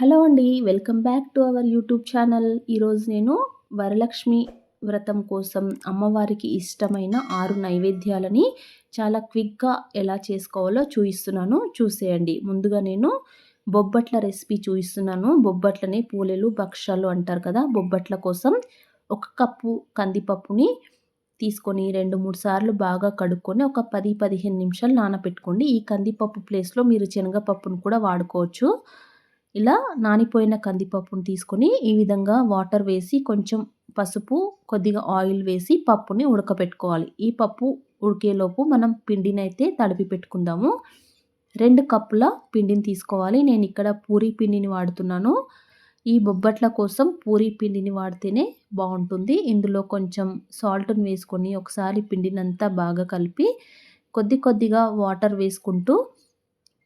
Hello అండి. Welcome back to our YouTube channel. ఈరోజు నేను వరలక్ష్మి వ్రతం కోసం అమ్మవారికి ఇష్టమైన 6 నైవేద్యాలని చాలా క్విక్‌గా ఎలా చేసుకోవాలో చూయిస్తున్నాను. చూసేయండి. ముందుగా నేను బొబ్బట్ల రెసిపీ చూయిస్తున్నాను. బొబ్బట్లని పూలెలు, భక్షాలు అంటారు కదా! బొబ్బట్ల కోసం 1 కప్పు కందిపప్పుని తీసుకొని 2, 3 సార్లు బాగా కడుక్కొని ఒక 10, 15 నిమిషాలు నానబెట్టుకోండి. ఈ కందిపప్పు ప్లేస్‌లో మీరు శనగపప్పును కూడా వాడుకోవచ్చు. ఇలా నానిపోయిన కందిపప్పును తీసుకొని ఈ విధంగా వాటర్ వేసి కొంచెం పసుపు, కొద్దిగా ఆయిల్ వేసి పప్పుని ఉడకపెట్టుకోవాలి. ఈ పప్పు ఉడికేలోపు మనం పిండినైతే తడిపి పెట్టుకుందాము. 2 కప్పుల పిండిని తీసుకోవాలి. నేను ఇక్కడ పూరీ పిండిని వాడుతున్నాను. ఈ బొబ్బట్ల కోసం పూరీ పిండిని వాడితేనే బావుంటుంది. ఇందులో కొంచెం సాల్ట్‌ని వేసుకొని ఒకసారి పిండినంతా బాగా కలిపి కొద్దిగా వాటర్ వేసుకుంటూ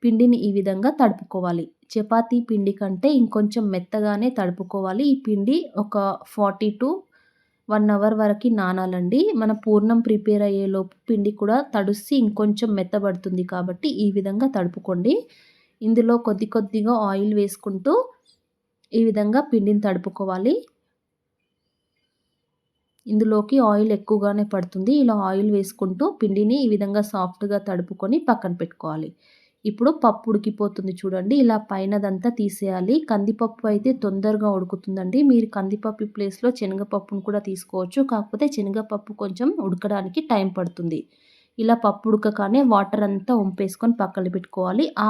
పిండిని ఈ విధంగా తడుపుకోవాలి. చపాతీ పిండి కంటే ఇంకొంచెం మెత్తగానే తడుపుకోవాలి. ఈ పిండి ఒక 40-1 అవర్ వరకి నానాలండి. మన పూర్ణం ప్రిపేర్ అయ్యేలోపు పిండి కూడా తడిసి ఇంకొంచెం మెత్తబడుతుంది కాబట్టి ఈ విధంగా తడుపుకోండి. ఇందులో కొద్దిగా ఆయిల్ వేసుకుంటూ ఈ విధంగా పిండిని తడుపుకోవాలి. ఇందులోకి ఆయిల్ ఎక్కువగానే పడుతుంది. ఇలా ఆయిల్ వేసుకుంటూ పిండిని ఈ విధంగా సాఫ్ట్‌గా తడుపుకొని పక్కన పెట్టుకోవాలి. ఇప్పుడు పప్పు ఉడికిపోతుంది చూడండి. ఇలా పైనదంతా తీసేయాలి. కందిపప్పు అయితే తొందరగా ఉడుకుతుందండి. మీరు కందిపప్పు ప్లేస్‌లో శనగపప్పును కూడా తీసుకోవచ్చు. కాకపోతే శనగపప్పు కొంచెం ఉడకడానికి టైం పడుతుంది. ఇలా పప్పు ఉడకగానే వాటర్ అంతా వంపేసుకొని పక్కన పెట్టుకోవాలి. ఆ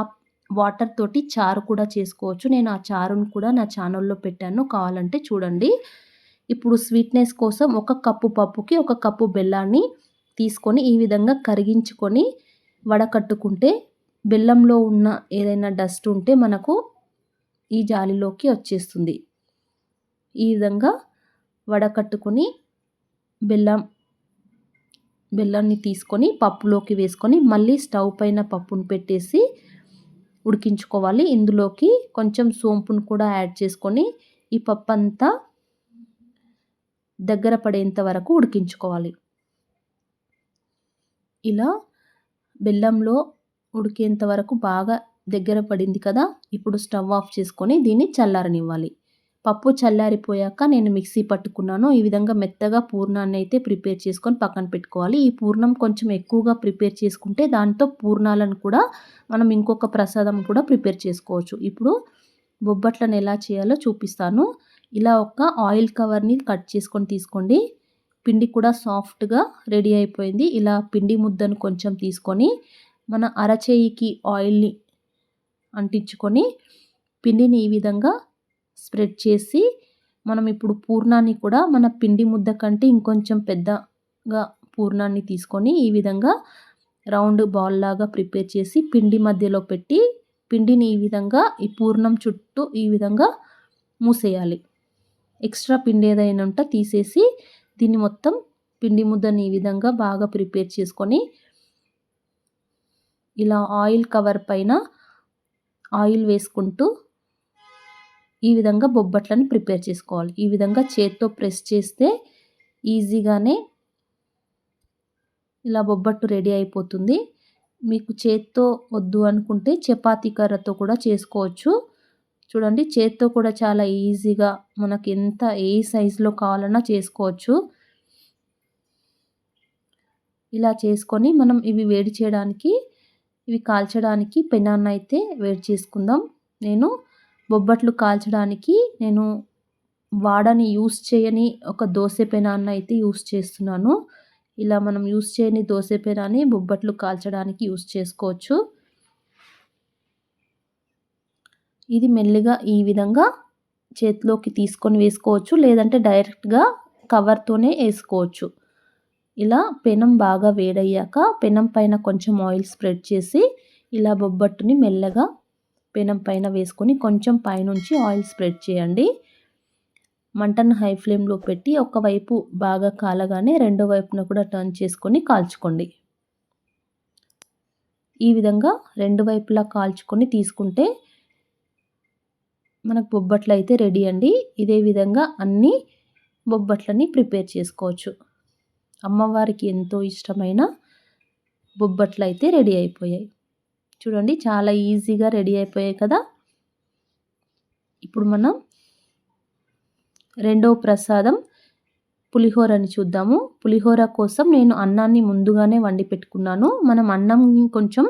వాటర్ తోటి చారు కూడా చేసుకోవచ్చు. నేను ఆ చారును కూడా నా ఛానల్‌లో పెట్టాను. కావాలంటే చూడండి. ఇప్పుడు స్వీట్‌నెస్ కోసం 1 కప్పు పప్పుకి 1 కప్పు బెల్లాన్ని తీసుకొని ఈ విధంగా కరిగించుకొని వడకట్టుకుంటే బెల్లంలో ఉన్న ఏదైనా డస్ట్ ఉంటే మనకు ఈ జాలీలోకి వచ్చేస్తుంది. ఈ విధంగా వడకట్టుకొని బెల్లాన్ని తీసుకొని పప్పులోకి వేసుకొని మళ్ళీ స్టవ్ పైన పప్పును పెట్టేసి ఉడికించుకోవాలి. ఇందులోకి కొంచెం సోంపును కూడా యాడ్ చేసుకొని ఈ పప్పంతా దగ్గర పడేంత వరకు ఉడికించుకోవాలి. ఇలా బెల్లంలో ఉడికేంత వరకు బాగా దగ్గర పడింది కదా! ఇప్పుడు స్టవ్ ఆఫ్ చేసుకొని దీన్ని చల్లారనివ్వాలి. పప్పు చల్లారిపోయాక నేను మిక్సీ పట్టుకున్నాను. ఈ విధంగా మెత్తగా పూర్ణాన్ని అయితే ప్రిపేర్ చేసుకొని పక్కన పెట్టుకోవాలి. ఈ పూర్ణం కొంచెం ఎక్కువగా ప్రిపేర్ చేసుకుంటే దాంతో పూర్ణాలను కూడా మనం ఇంకొక ప్రసాదం కూడా ప్రిపేర్ చేసుకోవచ్చు. ఇప్పుడు బొబ్బట్లను ఎలా చేయాలో చూపిస్తాను. ఇలా ఒక ఆయిల్ కవర్‌ని కట్ చేసుకొని తీసుకోండి. పిండి కూడా సాఫ్ట్‌గా రెడీ అయిపోయింది. ఇలా పిండి ముద్దను కొంచెం తీసుకొని మన అరచేయికి ఆయిల్‌ని అంటించుకొని పిండిని ఈ విధంగా స్ప్రెడ్ చేసి మనం ఇప్పుడు పూర్ణాన్ని కూడా మన పిండి ముద్ద కంటే ఇంకొంచెం పెద్దగా పూర్ణాన్ని తీసుకొని ఈ విధంగా రౌండ్ బాల్ లాగా ప్రిపేర్ చేసి పిండి మధ్యలో పెట్టి పిండిని ఈ విధంగా ఈ పూర్ణం చుట్టూ ఈ విధంగా మూసేయాలి. ఎక్స్ట్రా పిండి ఏదైనా ఉంటే తీసేసి దీన్ని మొత్తం పిండి ముద్దని ఈ విధంగా బాగా ప్రిపేర్ చేసుకొని ఇలా ఆయిల్ కవర్ పైన ఆయిల్ వేసుకుంటూ ఈ విధంగా బొబ్బట్లను ప్రిపేర్ చేసుకోవాలి. ఈ విధంగా చేత్తో ప్రెస్ చేస్తే ఈజీగానే ఇలా బొబ్బట్టు రెడీ అయిపోతుంది. మీకు చేత్తో వద్దు అనుకుంటే చపాతీ కర్రతో కూడా చేసుకోవచ్చు. చూడండి చేత్తో కూడా చాలా ఈజీగా మనకి ఏ సైజులో కావాలన్నా చేసుకోవచ్చు. ఇలా చేసుకొని మనం ఇవి కాల్చడానికి పెనాన్ని అయితే వేడి చేసుకుందాం. నేను బొబ్బట్లు కాల్చడానికి యూజ్ చేయని ఒక దోస పెనాన్ని అయితే యూజ్ చేస్తున్నాను. ఇలా మనం యూజ్ చేయని దోస పెనాన్ని బొబ్బట్లు కాల్చడానికి యూజ్ చేసుకోవచ్చు. ఇది మెల్లిగా ఈ విధంగా చేతిలోకి తీసుకొని వేసుకోవచ్చు. లేదంటే డైరెక్ట్‌గా కవర్‌తోనే వేసుకోవచ్చు. ఇలా పెనం బాగా వేడయ్యాక పెనం పైన కొంచెం ఆయిల్ స్ప్రెడ్ చేసి ఇలా బొబ్బట్టుని మెల్లగా పెనం పైన వేసుకొని కొంచెం పైనుంచి ఆయిల్ స్ప్రెడ్ చేయండి. మంటను హై ఫ్లేమ్‌లో పెట్టి ఒకవైపు బాగా కాలగానే రెండో వైపున కూడా టర్న్ చేసుకొని కాల్చుకోండి. ఈ విధంగా రెండు వైపులా కాల్చుకొని తీసుకుంటే మనకు బొబ్బట్లు అయితే రెడీ అండి. ఇదే విధంగా అన్ని బొబ్బట్లని ప్రిపేర్ చేసుకోవచ్చు. అమ్మవారికి ఎంతో ఇష్టమైన బొబ్బట్లు అయితే రెడీ అయిపోయాయి. చూడండి చాలా ఈజీగా రెడీ అయిపోయాయి కదా! ఇప్పుడు మనం రెండవ ప్రసాదం పులిహోరని చూద్దాము. పులిహోర కోసం నేను అన్నాన్ని ముందుగానే వండి పెట్టుకున్నాను. మనం అన్నం కొంచెం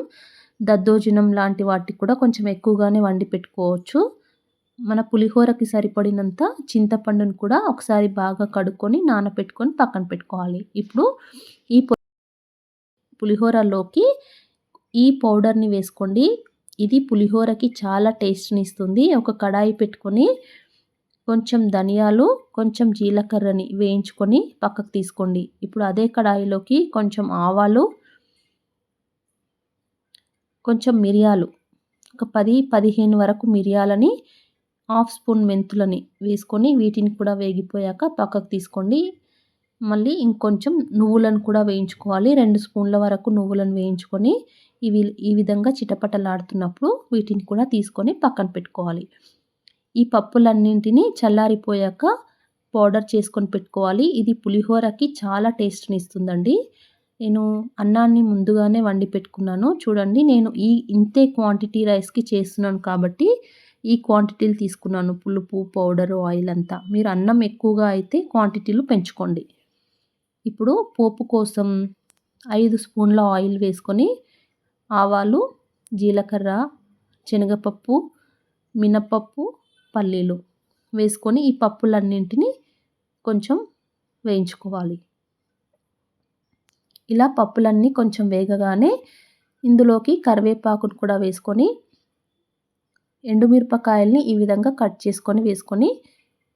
దద్దోజనం లాంటి వాటికి కూడా కొంచెం ఎక్కువగానే వండి పెట్టుకోవచ్చు. మన పులిహోరకి సరిపడినంత చింతపండును కూడా ఒకసారి బాగా కడుక్కొని నానబెట్టుకొని పక్కన పెట్టుకోవాలి. ఇప్పుడు ఈ పులిహోరలోకి ఈ పౌడర్ని వేసుకోండి. ఇది పులిహోరకి చాలా టేస్ట్ని ఇస్తుంది. ఒక కడాయి పెట్టుకొని కొంచెం ధనియాలు, కొంచెం జీలకర్రని వేయించుకొని పక్కకు తీసుకోండి. ఇప్పుడు అదే కడాయిలోకి కొంచెం ఆవాలు, కొంచెం మిరియాలు, ఒక 10-15 వరకు మిరియాలని, హాఫ్ స్పూన్ మెంతులని వేసుకొని వీటిని కూడా వేగిపోయాక పక్కకు తీసుకోండి. మళ్ళీ ఇంకొంచెం నువ్వులను కూడా వేయించుకోవాలి. 2 స్పూన్ల వరకు నువ్వులను వేయించుకొని ఈ విధంగా చిటపటలాడుతున్నప్పుడు వీటిని కూడా తీసుకొని పక్కన పెట్టుకోవాలి. ఈ పప్పులన్నింటినీ చల్లారిపోయాక పౌడర్ చేసుకొని పెట్టుకోవాలి. ఇది పులిహోరకి చాలా టేస్ట్ని ఇస్తుందండి. నేను అన్నాన్ని ముందుగానే వండి పెట్టుకున్నాను. చూడండి, నేను ఇంతే క్వాంటిటీ రైస్కి చేస్తున్నాను కాబట్టి ఈ క్వాంటిటీలు తీసుకున్నాను. పులుపు, పౌడరు, ఆయిల్ అంతా. మీరు అన్నం ఎక్కువగా అయితే క్వాంటిటీలు పెంచుకోండి. ఇప్పుడు పోపు కోసం 5 స్పూన్ల ఆయిల్ వేసుకొని ఆవాలు, జీలకర్ర, శనగపప్పు, మినపప్పు, పల్లీలు వేసుకొని ఈ పప్పులన్నింటినీ కొంచెం వేయించుకోవాలి. ఇలా పప్పులన్నీ కొంచెం వేగగానే ఇందులోకి కరివేపాకును కూడా వేసుకొని ఎండుమిరపకాయల్ని ఈ విధంగా కట్ చేసుకొని వేసుకొని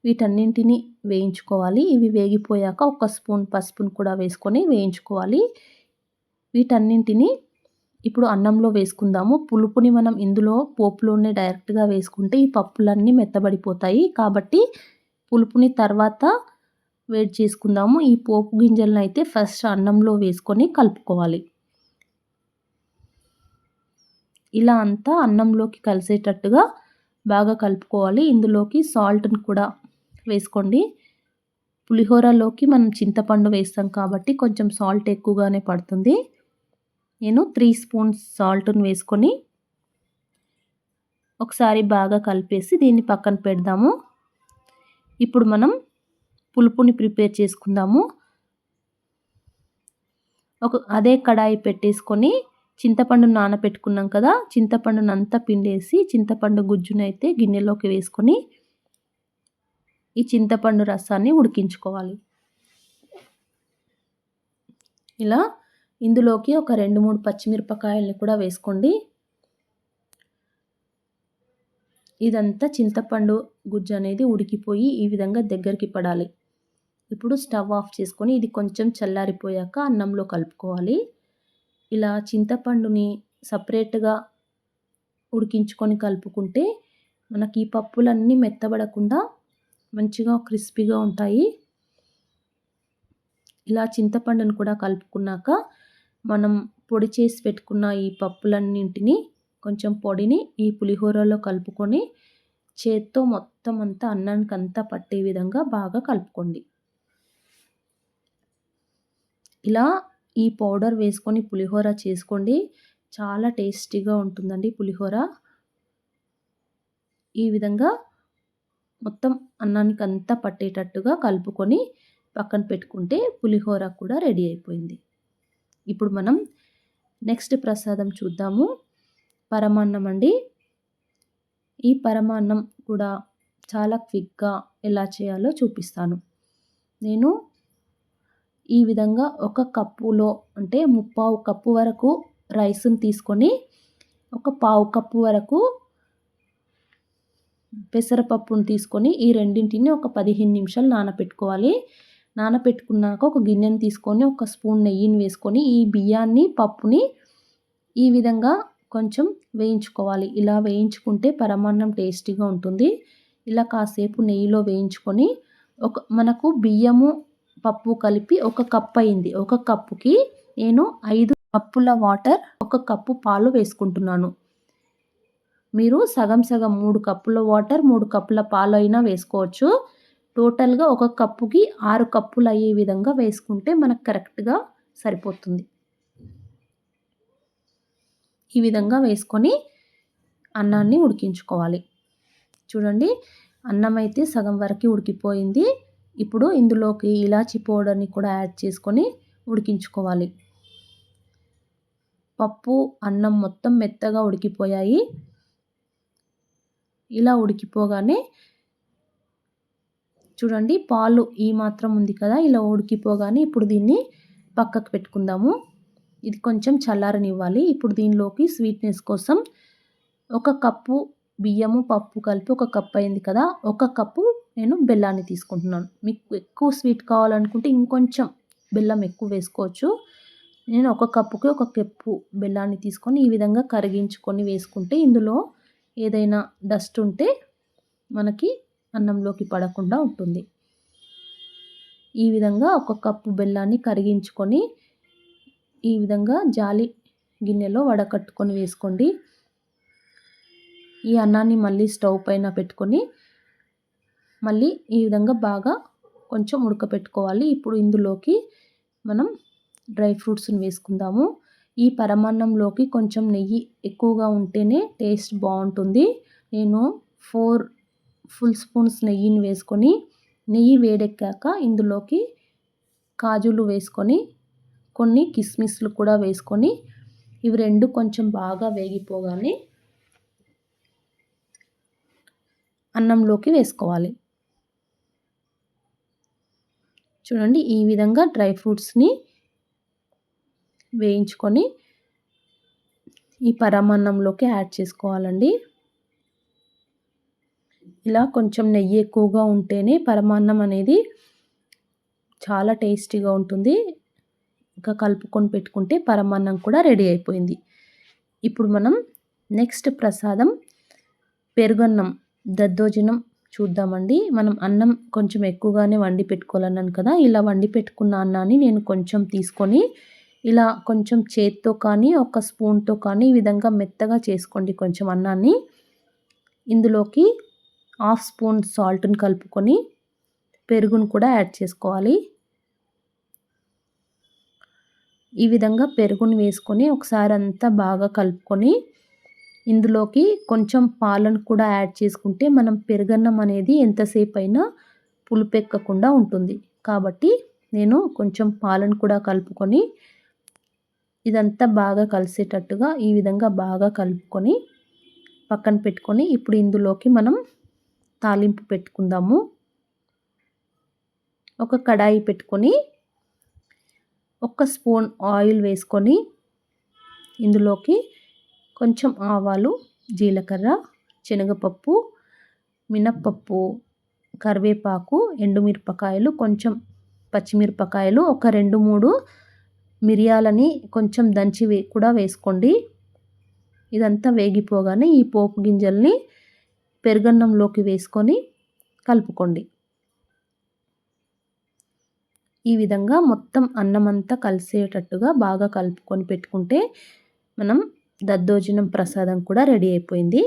వీటన్నింటినీ వేయించుకోవాలి. ఇవి వేగిపోయాక ఒక స్పూన్ పసుపును కూడా వేసుకొని వేయించుకోవాలి. వీటన్నింటినీ ఇప్పుడు అన్నంలో వేసుకుందాము. పులుపుని మనం ఇందులో పోపులోనే డైరెక్ట్గా వేసుకుంటే ఈ పప్పులన్నీ మెత్తబడిపోతాయి. కాబట్టి పులుపుని తర్వాత వేడి చేసుకుందాము. ఈ పోపు గింజలను అయితే ఫస్ట్ అన్నంలో వేసుకొని కలుపుకోవాలి. ఇలా అంతా అన్నంలోకి కలిసేటట్టుగా బాగా కలుపుకోవాలి. ఇందులోకి సాల్ట్ని కూడా వేసుకోండి. పులిహోరలోకి మనం చింతపండు వేస్తాం కాబట్టి కొంచెం సాల్ట్ ఎక్కువగానే పడుతుంది. నేను 3 స్పూన్స్ సాల్ట్ని వేసుకొని ఒకసారి బాగా కలిపేసి దీన్ని పక్కన పెడదాము. ఇప్పుడు మనం పులుపుని ప్రిపేర్ చేసుకుందాము. అదే కడాయి పెట్టేసుకొని చింతపండు నానబెట్టుకున్నాం కదా, చింతపండును అంతా పిండేసి చింతపండు గుజ్జునైతే గిన్నెలోకి వేసుకొని ఈ చింతపండు రసాన్ని ఉడికించుకోవాలి. ఇలా ఇందులోకి ఒక 2-3 పచ్చిమిరపకాయలని కూడా వేసుకోండి. ఇదంతా చింతపండు గుజ్జు అనేది ఉడికిపోయి ఈ విధంగా దగ్గరికి పడాలి. ఇప్పుడు స్టవ్ ఆఫ్ చేసుకొని ఇది కొంచెం చల్లారిపోయాక అన్నంలో కలుపుకోవాలి. ఇలా చింతపండుని సపరేట్గా ఉడికించుకొని కలుపుకుంటే మనకి ఈ పప్పులన్నీ మెత్తబడకుండా మంచిగా క్రిస్పీగా ఉంటాయి. ఇలా చింతపండును కూడా కలుపుకున్నాక మనం పొడి చేసి పెట్టుకున్న ఈ పప్పులన్నింటినీ కొంచెం పొడిని ఈ పులిహోరలో కలుపుకొని చేత్తో మొత్తం అంతా అన్నానికి అంతా పట్టే విధంగా బాగా కలుపుకోండి. ఇలా ఈ పౌడర్ వేసుకొని పులిహోర చేసుకోండి. చాలా టేస్టీగా ఉంటుందండి పులిహోర. ఈ విధంగా మొత్తం అన్నానికి అంతా పట్టేటట్టుగా కలుపుకొని పక్కన పెట్టుకుంటే పులిహోర కూడా రెడీ అయిపోయింది. ఇప్పుడు మనం నెక్స్ట్ ప్రసాదం చూద్దాము. పరమాన్నం అండి. ఈ పరమాన్నం కూడా చాలా క్విక్గా ఎలా చేయాలో చూపిస్తాను. నేను ఈ విధంగా ఒక కప్పులో అంటే 3/4 కప్పు వరకు రైస్ని తీసుకొని ఒక 1/4 కప్పు వరకు పెసరపప్పును తీసుకొని ఈ రెండింటిని ఒక 15 నిమిషాలు నానబెట్టుకోవాలి. నానబెట్టుకున్నాక ఒక గిన్నెని తీసుకొని ఒక స్పూన్ నెయ్యిని వేసుకొని ఈ బియ్యాన్ని, పప్పుని ఈ విధంగా కొంచెం వేయించుకోవాలి. ఇలా వేయించుకుంటే పరమాన్నం టేస్టీగా ఉంటుంది. ఇలా కాసేపు నెయ్యిలో వేయించుకొని మనకు బియ్యము, పప్పు కలిపి 1 కప్ అయింది. 1 కప్పుకి నేను 5 కప్పుల వాటర్, 1 కప్పు పాలు వేసుకుంటున్నాను. మీరు సగం 3 కప్పుల వాటర్, 3 కప్పుల పాలు అయినా వేసుకోవచ్చు. టోటల్గా 1 కప్పుకి 6 కప్పులు అయ్యే విధంగా వేసుకుంటే మనకు కరెక్ట్గా సరిపోతుంది. ఈ విధంగా వేసుకొని అన్నాన్ని ఉడికించుకోవాలి. చూడండి అన్నం అయితే సగం వరకు ఉడికిపోయింది. ఇప్పుడు ఇందులోకి ఇలాచి పౌడర్ని కూడా యాడ్ చేసుకొని ఉడికించుకోవాలి. పప్పు అన్నం మొత్తం మెత్తగా ఉడికిపోయాయి. ఇలా ఉడికిపోగానే చూడండి పాలు ఈ మాత్రం ఉంది కదా, ఇలా ఉడికిపోగానే ఇప్పుడు దీన్ని పక్కకు పెట్టుకుందాము. ఇది కొంచెం చల్లారనివ్వాలి. ఇప్పుడు దీనిలోకి స్వీట్నెస్ కోసం 1 కప్పు బియ్యము పప్పు కలిపి 1 కప్ అయింది కదా, 1 కప్పు నేను బెల్లాన్ని తీసుకుంటున్నాను. మీకు ఎక్కువ స్వీట్ కావాలనుకుంటే ఇంకొంచెం బెల్లం ఎక్కువ వేసుకోవచ్చు. నేను 1 కప్పుకి 1 కప్పు బెల్లాన్ని తీసుకొని ఈ విధంగా కరిగించుకొని వేసుకుంటే ఇందులో ఏదైనా డస్ట్ ఉంటే మనకి అన్నంలోకి పడకుండా ఉంటుంది. ఈ విధంగా 1 కప్పు బెల్లాన్ని కరిగించుకొని ఈ విధంగా జాలి గిన్నెలో వడకట్టుకొని వేసుకోండి. ఈ అన్నాన్ని మళ్ళీ స్టవ్ పైన పెట్టుకొని మళ్ళీ ఈ విధంగా బాగా కొంచెం ఉడకపెట్టుకోవాలి. ఇప్పుడు ఇందులోకి మనం డ్రై ఫ్రూట్స్ని వేసుకుందాము. ఈ పరమాన్నంలోకి కొంచెం నెయ్యి ఎక్కువగా ఉంటేనే టేస్ట్ బాగుంటుంది. నేను 4 ఫుల్ స్పూన్స్ నెయ్యిని వేసుకొని నెయ్యి వేడెక్కాక ఇందులోకి కాజులు వేసుకొని కొన్ని కిస్మిస్లు కూడా వేసుకొని ఇవి రెండు కొంచెం బాగా వేగిపోగానే అన్నంలోకి వేసుకోవాలి. చూడండి ఈ విధంగా డ్రై ఫ్రూట్స్ని వేయించుకొని ఈ పరమాన్నంలోకి యాడ్ చేసుకోవాలండి. ఇలా కొంచెం నెయ్యి ఎక్కువగా ఉంటేనే పరమాన్నం అనేది చాలా టేస్టీగా ఉంటుంది. ఇంకా కలుపుకొని పెట్టుకుంటే పరమాన్నం కూడా రెడీ అయిపోయింది. ఇప్పుడు మనం నెక్స్ట్ ప్రసాదం పెరుగన్నం దద్దోజనం చూద్దామండి. మనం అన్నం కొంచెం ఎక్కువగానే వండి పెట్టుకోవాలన్నాను కదా, ఇలా వండి పెట్టుకున్న అన్నాన్ని నేను కొంచెం తీసుకొని ఇలా కొంచెం చేత్తో కానీ ఒక స్పూన్తో కానీ ఈ విధంగా మెత్తగా చేసుకోండి కొంచెం అన్నాన్ని. ఇందులోకి 1/2 స్పూన్ సాల్ట్ని కలుపుకొని పెరుగును కూడా యాడ్ చేసుకోవాలి. ఈ విధంగా పెరుగుని వేసుకొని ఒకసారి అంతా బాగా కలుపుకొని ఇందులోకి కొంచెం పాలను కూడా యాడ్ చేసుకుంటే మనం పెరుగన్నం అనేది ఎంతసేపు అయినా పులుపెక్కకుండా ఉంటుంది. కాబట్టి నేను కొంచెం పాలను కూడా కలుపుకొని ఇదంతా బాగా కలిసేటట్టుగా ఈ విధంగా బాగా కలుపుకొని పక్కన పెట్టుకొని ఇప్పుడు ఇందులోకి మనం తాలింపు పెట్టుకుందాము. ఒక కడాయి పెట్టుకొని 1 స్పూన్ ఆయిల్ వేసుకొని ఇందులోకి కొంచెం ఆవాలు, జీలకర్ర, శనగపప్పు, మినప్పప్పు, కరివేపాకు, ఎండుమిరపకాయలు, కొంచెం పచ్చిమిరపకాయలు, ఒక 2-3 మిరియాలని కొంచెం దంచి కూడా వేసుకోండి. ఇదంతా వేగిపోగానే ఈ పోపు గింజల్ని పెరుగన్నంలోకి వేసుకొని కలుపుకోండి. ఈ విధంగా మొత్తం అన్నం అంతా కలిసేటట్టుగా బాగా కలుపుకొని పెట్టుకుంటే మనం దద్దోజనం ప్రసాదం కూడా రెడీ అయిపోయింది.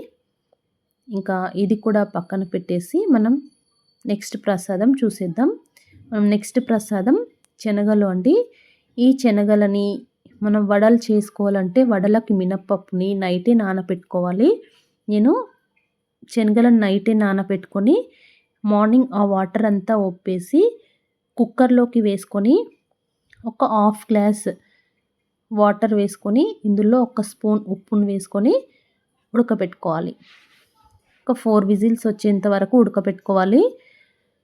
ఇంకా ఇది కూడా పక్కన పెట్టేసి మనం నెక్స్ట్ ప్రసాదం చూసేద్దాం. మనం నెక్స్ట్ ప్రసాదం శనగలు అండి. ఈ శనగలని మనం వడలు చేసుకోవాలంటే వడలకి మినప్పప్పుని నైటే నానబెట్టుకోవాలి. నేను శనగలను నైటే నానబెట్టుకొని మార్నింగ్ ఆ వాటర్ అంతా ఒప్పేసి కుక్కర్లోకి వేసుకొని ఒక 1/2 గ్లాస్ వాటర్ వేసుకొని ఇందులో 1 స్పూన్ ఉప్పును వేసుకొని ఉడకపెట్టుకోవాలి. ఒక 4 విజిల్స్ వచ్చేంత వరకు ఉడకపెట్టుకోవాలి.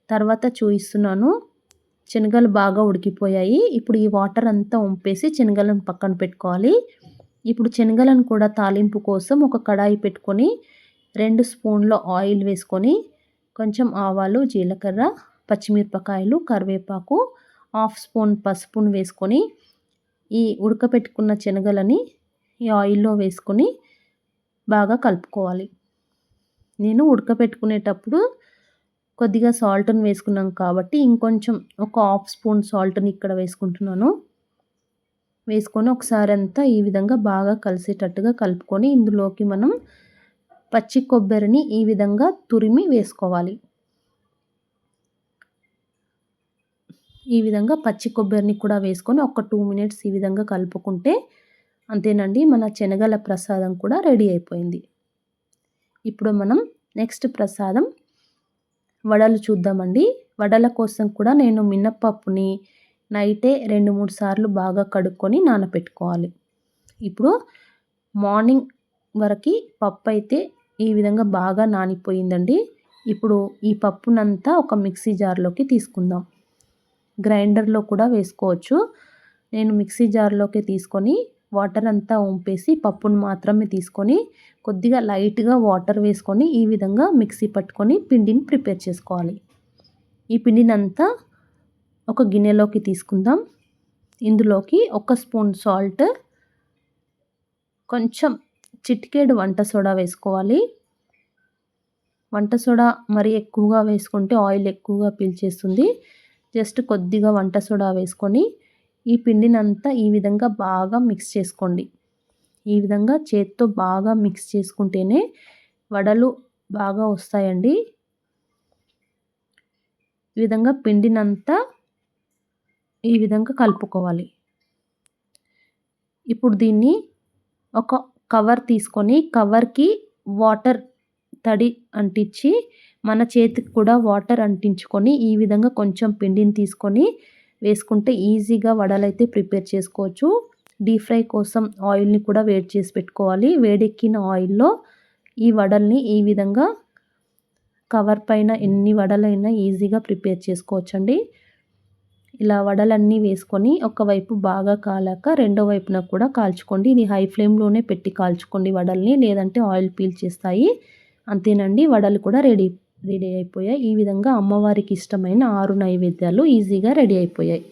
తర్వాత చూపిస్తున్నాను. శనగలు బాగా ఉడికిపోయాయి. ఇప్పుడు ఈ వాటర్ అంతా వంపేసి శనగలను పక్కన పెట్టుకోవాలి. ఇప్పుడు శనగలను కూడా తాలింపు కోసం ఒక కడాయి పెట్టుకొని 2 స్పూన్ల ఆయిల్ వేసుకొని కొంచెం ఆవాలు, జీలకర్ర, పచ్చిమిరపకాయలు, కరివేపాకు, 1/2 స్పూన్ పసుపును వేసుకొని ఈ ఉడకపెట్టుకున్న శనగలని ఈ ఆయిల్లో వేసుకొని బాగా కలుపుకోవాలి. నేను ఉడకపెట్టుకునేటప్పుడు కొద్దిగా సాల్ట్ని వేసుకున్నాం కాబట్టి ఇంకొంచెం ఒక 1/2 స్పూన్ సాల్ట్ని ఇక్కడ వేసుకుంటున్నాను. వేసుకొని ఒకసారి అంతా ఈ విధంగా బాగా కలిసేటట్టుగా కలుపుకొని ఇందులోకి మనం పచ్చి కొబ్బరిని ఈ విధంగా తురిమి వేసుకోవాలి. ఈ విధంగా పచ్చి కొబ్బరిని కూడా వేసుకొని ఒక 2 మినిట్స్ ఈ విధంగా కలుపుకుంటే అంతేనండి, మన శనగల ప్రసాదం కూడా రెడీ అయిపోయింది. ఇప్పుడు మనం నెక్స్ట్ ప్రసాదం వడలు చూద్దామండి. వడల కోసం కూడా నేను మినప్పప్పుని నైటే 2-3 సార్లు బాగా కడుక్కొని నానపెట్టుకోవాలి. ఇప్పుడు మార్నింగ్ వరకి పప్పు అయితే ఈ విధంగా బాగా నానిపోయిందండి. ఇప్పుడు ఈ పప్పునంతా ఒక మిక్సీ జార్లోకి తీసుకుందాం. గ్రైండర్లో కూడా వేసుకోవచ్చు. నేను మిక్సీ జార్లోకి తీసుకొని వాటర్ అంతా వంపేసి పప్పును మాత్రమే తీసుకొని కొద్దిగా లైట్గా వాటర్ వేసుకొని ఈ విధంగా మిక్సీ పట్టుకొని పిండిని ప్రిపేర్ చేసుకోవాలి. ఈ పిండినంతా ఒక గిన్నెలోకి తీసుకుందాం. ఇందులోకి 1 స్పూన్ సాల్ట్, కొంచెం చిటికెడు వంట సోడా వేసుకోవాలి. వంట సోడా మరీ ఎక్కువగా వేసుకుంటే ఆయిల్ ఎక్కువగా పీల్చేస్తుంది. జస్ట్ కొద్దిగా వంట సోడా వేసుకొని ఈ పిండినంతా ఈ విధంగా బాగా మిక్స్ చేసుకోండి. ఈ విధంగా చేత్తో బాగా మిక్స్ చేసుకుంటేనే వడలు బాగా వస్తాయండి. ఈ విధంగా పిండినంతా ఈ విధంగా కలుపుకోవాలి. ఇప్పుడు దీన్ని ఒక కవర్ తీసుకొని కవర్కి వాటర్ తడి అంటించి మన చేతికి కూడా వాటర్ అంటించుకొని ఈ విధంగా కొంచెం పిండిని తీసుకొని వేసుకుంటే ఈజీగా వడలైతే ప్రిపేర్ చేసుకోవచ్చు. డీప్ ఫ్రై కోసం ఆయిల్ని కూడా వేడి చేసి పెట్టుకోవాలి. వేడెక్కిన ఆయిల్లో ఈ వడల్ని ఈ విధంగా కవర్ పైన ఎన్ని వడలైనా ఈజీగా ప్రిపేర్ చేసుకోవచ్చండి. ఇలా వడలన్నీ వేసుకొని ఒకవైపు బాగా కాలాక రెండో వైపున కూడా కాల్చుకోండి. ఇది హై ఫ్లేమ్లోనే పెట్టి కాల్చుకోండి వడల్ని, లేదంటే ఆయిల్ పీల్చేస్తాయి. అంతేనండి, వడలు కూడా రెడీ అయిపోయాయి. ఈ విధంగా అమ్మవారికి ఇష్టమైన 6 నైవేద్యాలు ఈజీగా రెడీ అయిపోయాయి.